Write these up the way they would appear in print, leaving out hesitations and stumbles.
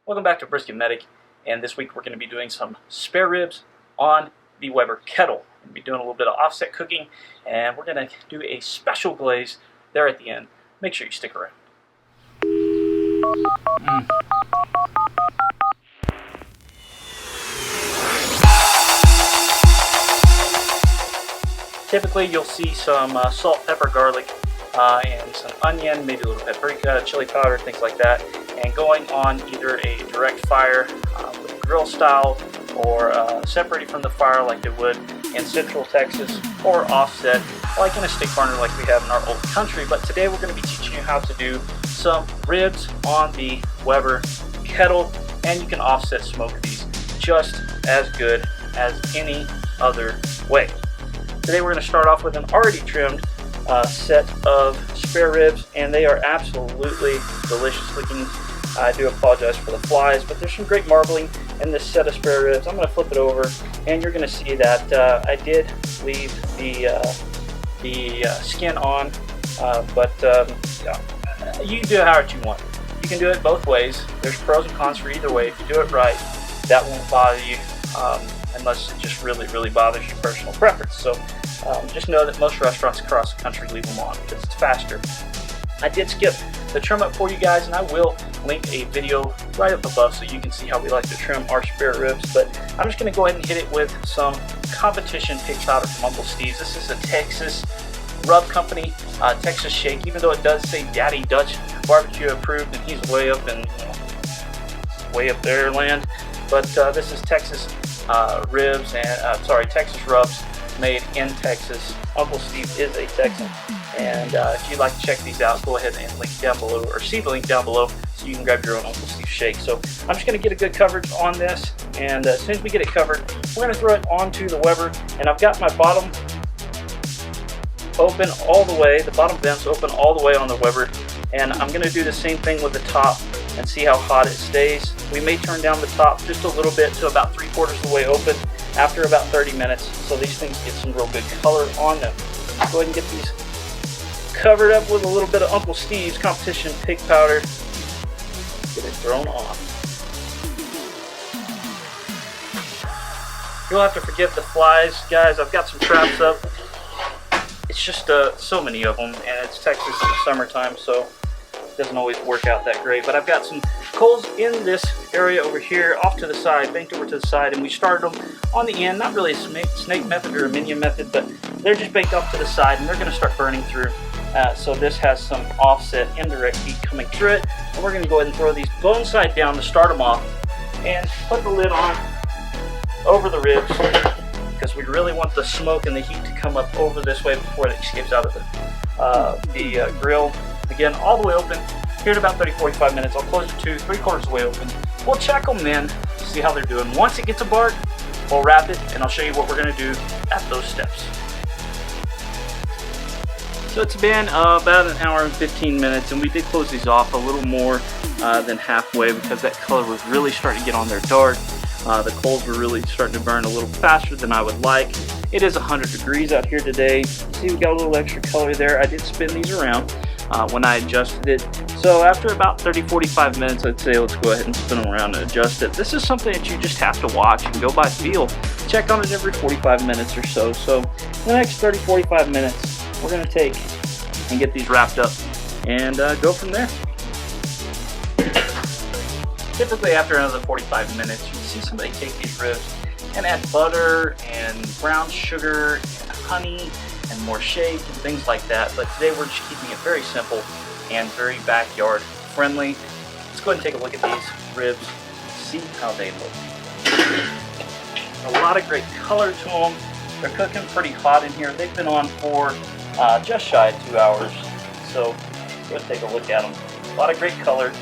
Welcome back to Brisket Medic, and this week we're going to be doing some spare ribs on the Weber Kettle. We're going to be doing a little bit of offset cooking, and we're going to do a special glaze there at the end. Make sure you stick around. Typically you'll see some salt, pepper, garlic, and some onion, maybe a little paprika, chili powder, things like that, and going on either a direct fire with grill style or separated from the fire like they would in Central Texas, or offset like in a stick burner like we have in our old country. But today we're going to be teaching you how to do some ribs on the Weber Kettle, and you can offset smoke these just as good as any other way. Today we're going to start off with an already trimmed set of spare ribs, and they are absolutely delicious looking. I do apologize for the flies, but there's some great marbling in this set of spare ribs. I'm going to flip it over, and you're going to see that I did leave the skin on, but you can do it however you want. You can do it both ways. There's pros and cons for either way. If you do it right, that won't bother you, unless it just really bothers your personal preference. So just know that most restaurants across the country leave them on because it's faster. I did skip the trim up for you guys, and I will link a video right up above so you can see how we like to trim our spare ribs. But I'm just going to go ahead and hit it with some competition pig powder from Uncle Steve's. This is a Texas rub company, Texas shake, even though it does say Daddy Dutch barbecue approved, and he's way up in way up there land. But this is Texas ribs, and Texas rubs made in Texas. Uncle Steve is a Texan, and if you'd like to check these out, go ahead and link down below, or see the link down below, so you can grab your own Uncle Steve shake. So I'm just going to get a good coverage on this, and as soon as we get it covered, we're going to throw it onto the Weber. And I've got my bottom open all the way, the bottom vents open all the way on the Weber, and I'm going to do the same thing with the top and see how hot it stays. We may turn down the top just a little bit to about 3/4 of the way open after about 30 minutes, so these things get some real good color on them. Go ahead and get these covered up with a little bit of Uncle Steve's competition pig powder. Get it thrown on. You'll have to forget the flies, guys. I've got some traps up. It's just so many of them, and it's Texas in the summertime, so it doesn't always work out that great. But I've got some coals in this area over here, off to the side, banked over to the side, and we started them on the end. Not really a snake method or a minion method, but they're just banked off to the side, and they're going to start burning through. So this has some offset indirect heat coming through it, and we're going to go ahead and throw these bone side down to start them off, and put the lid on over the ribs, because we really want the smoke and the heat to come up over this way before it escapes out of the grill. Again, all the way open. Here in about 30-45 minutes, I'll close it to 3/4 of the way open. We'll check them then, see how they're doing. Once it gets a bark, we'll wrap it, and I'll show you what we're going to do at those steps. So it's been about an hour and 15 minutes, and we did close these off a little more than halfway because that color was really starting to get on there dark. The coals were really starting to burn a little faster than I would like. It is 100 degrees out here today. See, we got a little extra color there. I did spin these around when I adjusted it. So after about 30-45 minutes, I'd say let's go ahead and spin them around and adjust it. This is something that you just have to watch and go by feel. Check on it every 45 minutes or so. So in the next 30-45 minutes, we're going to take and get these wrapped up and go from there. Typically after another 45 minutes, you see somebody take these ribs and add butter and brown sugar and honey and more shake and things like that. But today we're just keeping it very simple and very backyard friendly. Let's go ahead and take a look at these ribs, see how they look. A lot of great color to them. They're cooking pretty hot in here. They've been on for just shy of 2 hours. So let's take a look at them. A lot of great color,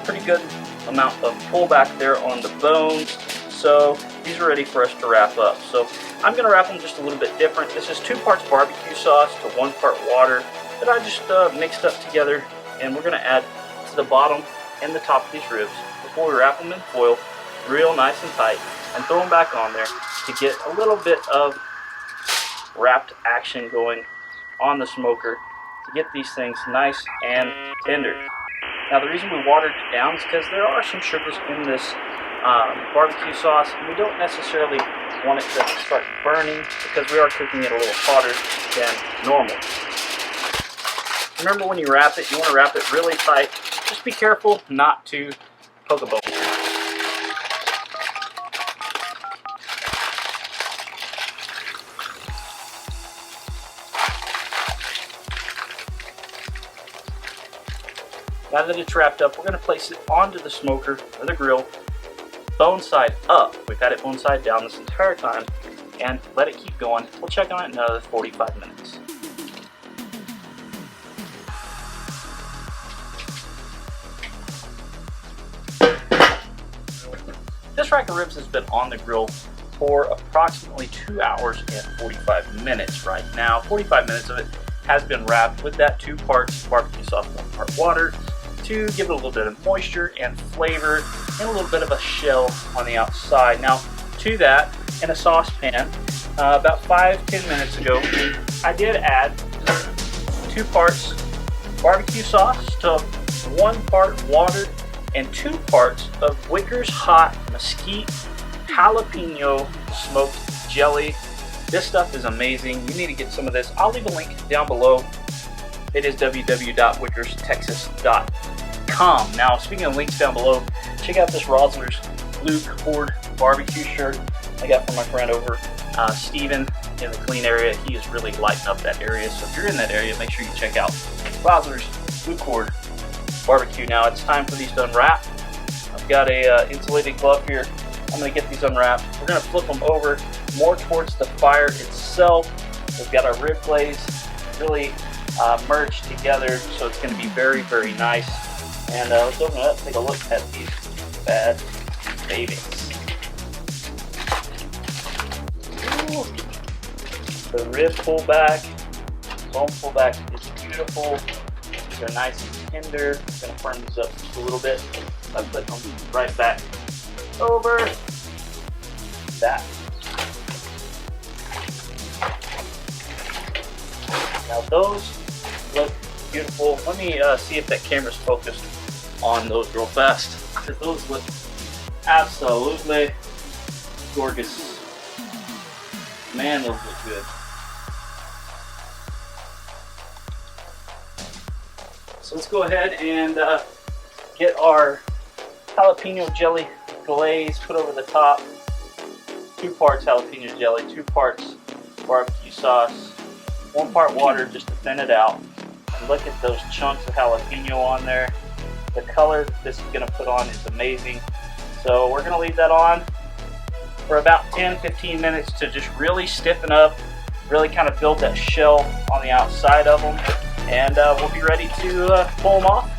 pretty good amount of pullback there on the bones. So these are ready for us to wrap up. So I'm going to wrap them just a little bit different. This is 2 parts barbecue sauce to 1 part water that I just mixed up together, and we're going to add to the bottom and the top of these ribs before we wrap them in foil real nice and tight and throw them back on there to get a little bit of wrapped action going on the smoker to get these things nice and tender. Now the reason we watered it down is because there are some sugars in this barbecue sauce, and we don't necessarily want it to start burning because we are cooking it a little hotter than normal. Remember, when you wrap it, you want to wrap it really tight. Just be careful not to poke a bone. Now that it's wrapped up, we're going to place it onto the smoker or the grill, bone side up. We've had it bone side down this entire time, and let it keep going. We'll check on it in another 45 minutes. This rack of ribs has been on the grill for approximately 2 hours and 45 minutes right now. 45 minutes of it has been wrapped with that 2 parts barbecue sauce, 1 part water, to give it a little bit of moisture and flavor and a little bit of a shell on the outside. Now, to that, in a saucepan, about 5-10 minutes ago, I did add 2 parts barbecue sauce to 1 part watered and 2 parts of Wickers Hot Mesquite Jalapeno Smoked Jelly. This stuff is amazing. You need to get some of this. I'll leave a link down below. It is www.wickerstexas.com. Now, speaking of links down below, check out this Rosler's Blue Cord barbecue shirt I got from my friend over, Steven, in the Clean area. He is really lighting up that area. So if you're in that area, make sure you check out Rosler's Blue Cord barbecue. Now it's time for these to unwrap. I've got a insulated glove here. I'm going to get these unwrapped. We're going to flip them over more towards the fire itself. We've got our rib glaze really merged together, so it's going to be very, very nice. And let's open it up, take a look at these bad babies. Ooh. The rib pullback, bone pullback is beautiful. They're nice and tender. I'm going to firm these up just a little bit by putting them right back over that. Now those look beautiful. Let me see if that camera's focused on those real fast, because those look absolutely gorgeous. Man, those look good. So let's go ahead and get our jalapeno jelly glaze put over the top. 2 parts jalapeno jelly, 2 parts barbecue sauce, 1 part water just to thin it out. And look at those chunks of jalapeno on there. The color that this is going to put on is amazing. So we're going to leave that on for about 10-15 minutes to just really stiffen up, really kind of build that shell on the outside of them. And we'll be ready to pull them off,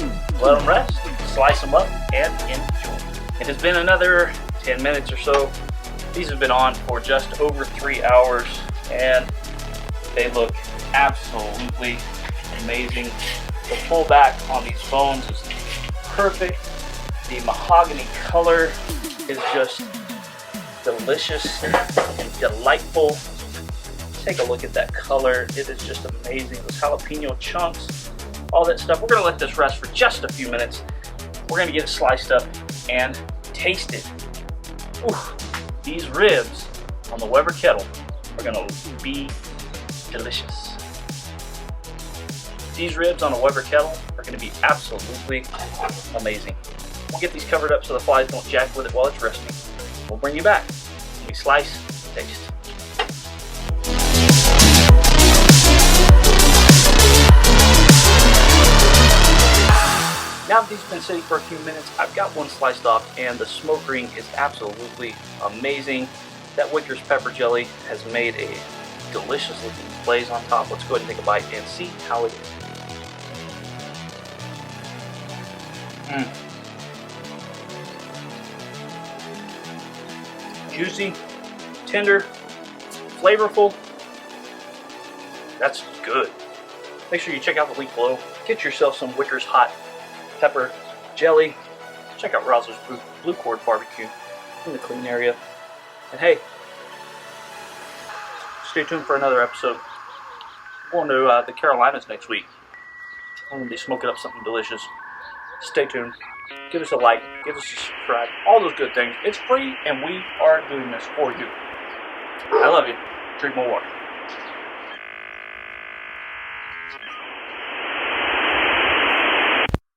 let them rest, slice them up, and enjoy. It has been another 10 minutes or so. These have been on for just over 3 hours, and they look absolutely amazing. The pullback on these bones is perfect. The mahogany color is just delicious and delightful. Take a look at that color. It is just amazing. Those jalapeno chunks, all that stuff. We're going to let this rest for just a few minutes. We're going to get it sliced up and taste it. Ooh, these ribs on the Weber Kettle are going to be delicious. These ribs on a Weber Kettle are going to be absolutely amazing. We'll get these covered up so the flies don't jack with it while it's resting. We'll bring you back when we slice and taste. Now that these have been sitting for a few minutes, I've got one sliced off, and the smoke ring is absolutely amazing. That Wickers pepper jelly has made a delicious looking glaze on top. Let's go ahead and take a bite and see how it is. Juicy, tender, flavorful. That's good. Make sure you check out the link below. Get yourself some Wickers Hot Pepper Jelly. Check out Rosler's Blue Cord Barbecue in the Clean area. And hey, stay tuned for another episode. We're going to the Carolinas next week. I'm going to be smoking up something delicious. stay tuned. Give us a like, give us a subscribe, all those good things. It's free, and we are doing this for you. I love you. Drink more water.